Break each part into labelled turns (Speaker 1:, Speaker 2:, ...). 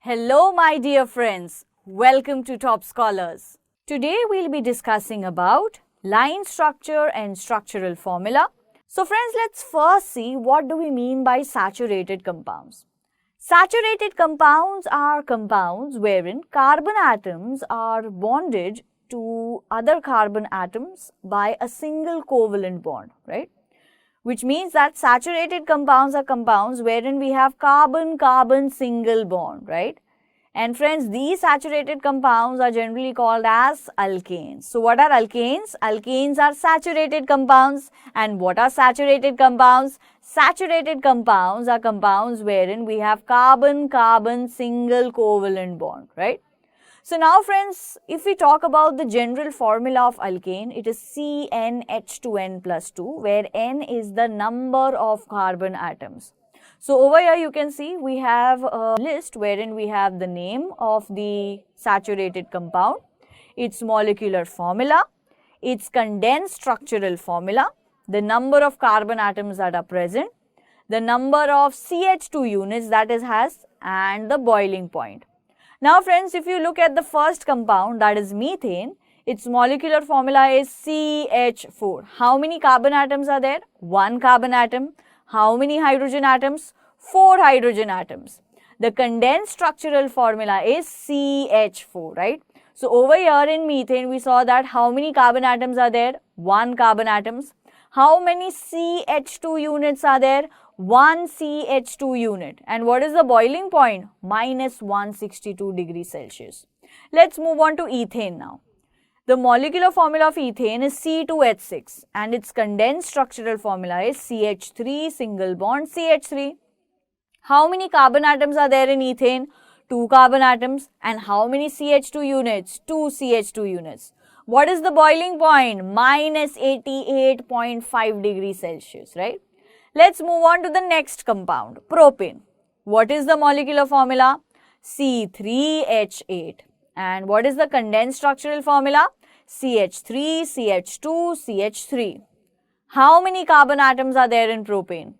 Speaker 1: Hello my dear friends, welcome to Top Scholars. Today we'll be discussing about line structure and structural formula. So friends, let's first see what do we mean by saturated compounds. Saturated compounds are compounds wherein carbon atoms are bonded to other carbon atoms by a single covalent bond, right? Which means that saturated compounds are compounds wherein we have carbon-carbon single bond, right? And friends, these saturated compounds are generally called as alkanes. So what are alkanes? Alkanes are saturated compounds. And what are saturated compounds? Saturated compounds are compounds wherein we have carbon-carbon single covalent bond, right? So now friends, if we talk about the general formula of alkane, it is CnH2n plus 2, where N is the number of carbon atoms. So over here you can see we have a list wherein we have the name of the saturated compound, its molecular formula, its condensed structural formula, the number of carbon atoms that are present, the number of CH2 units that it has, and the boiling point. Now friends, if you look at the first compound, that is methane, its molecular formula is CH4. How many carbon atoms are there? 1 carbon atom. How many hydrogen atoms? 4 hydrogen atoms. The condensed structural formula is CH4, right? So over here in methane, we saw that how many carbon atoms are there? 1 carbon atoms. How many CH2 units are there? 1 CH2 unit. And what is the boiling point? Minus 162 degrees Celsius. Let's move on to ethane now. The molecular formula of ethane is C2H6 and its condensed structural formula is CH3 single bond CH3. How many carbon atoms are there in ethane? 2 carbon atoms. And how many CH2 units? 2 CH2 units. What is the boiling point? Minus 88.5 degrees Celsius, right? Let's move on to the next compound, propane. What is the molecular formula? C3H8. And what is the condensed structural formula? CH3, CH2, CH3. How many carbon atoms are there in propane?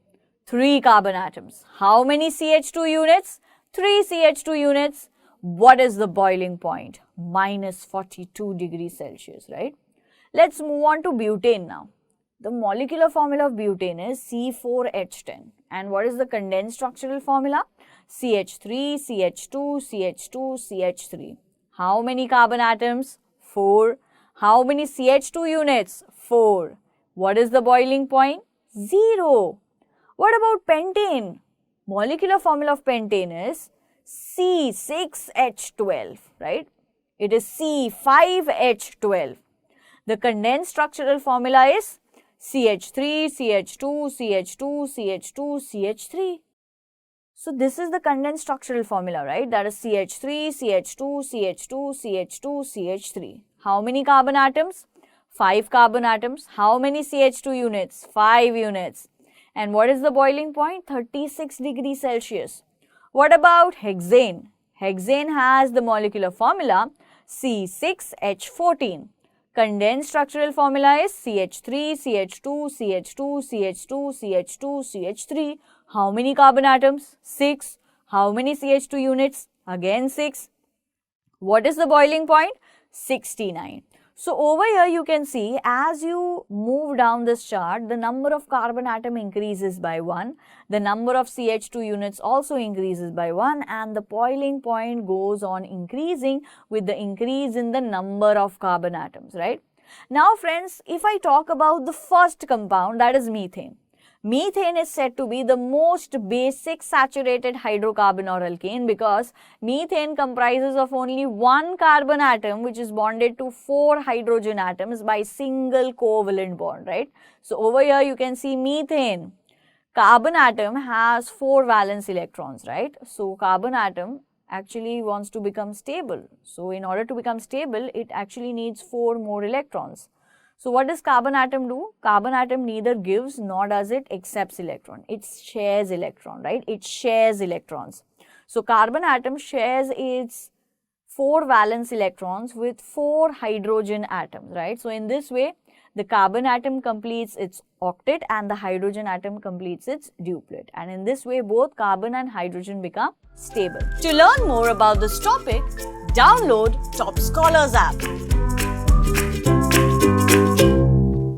Speaker 1: 3 carbon atoms. How many CH2 units? 3 CH2 units. What is the boiling point? Minus 42 degrees Celsius, right? Let's move on to butane now. The molecular formula of butane is C4H10. And what is the condensed structural formula? CH3, CH2, CH2, CH3. How many carbon atoms? 4. How many CH2 units? 4. What is the boiling point? 0. What about pentane? Molecular formula of pentane is C6H12, right? It is C5H12. The condensed structural formula is CH3, CH2, CH2, CH2, CH3. So this is the condensed structural formula, right? That is CH3, CH2, CH2, CH2, CH3. How many carbon atoms? 5 carbon atoms. How many CH2 units? 5 units. And what is the boiling point? 36 degrees Celsius. What about hexane? Hexane has the molecular formula C6H14. Condensed structural formula is CH3, CH2, CH2, CH2, CH2, CH3. How many carbon atoms? 6. How many CH2 units? Again 6. What is the boiling point? 69. So over here you can see as you move down this chart, the number of carbon atom increases by 1. The number of CH2 units also increases by 1 and the boiling point goes on increasing with the increase in the number of carbon atoms, right? Now friends, if I talk about the first compound, that is methane. Methane is said to be the most basic saturated hydrocarbon or alkane because methane comprises of only 1 carbon atom which is bonded to 4 hydrogen atoms by single covalent bond, right? So over here you can see methane. Carbon atom has 4 valence electrons, right? So carbon atom actually wants to become stable. So in order to become stable, it actually needs 4 more electrons. So what does carbon atom do? Carbon atom neither gives nor does it accepts electron. It shares electron, right? It shares electrons. So carbon atom shares its 4 valence electrons with 4 hydrogen atoms, right? So in this way, the carbon atom completes its octet and the hydrogen atom completes its duplet. And in this way, both carbon and hydrogen become stable. To learn more about this topic, download Toppscholars app.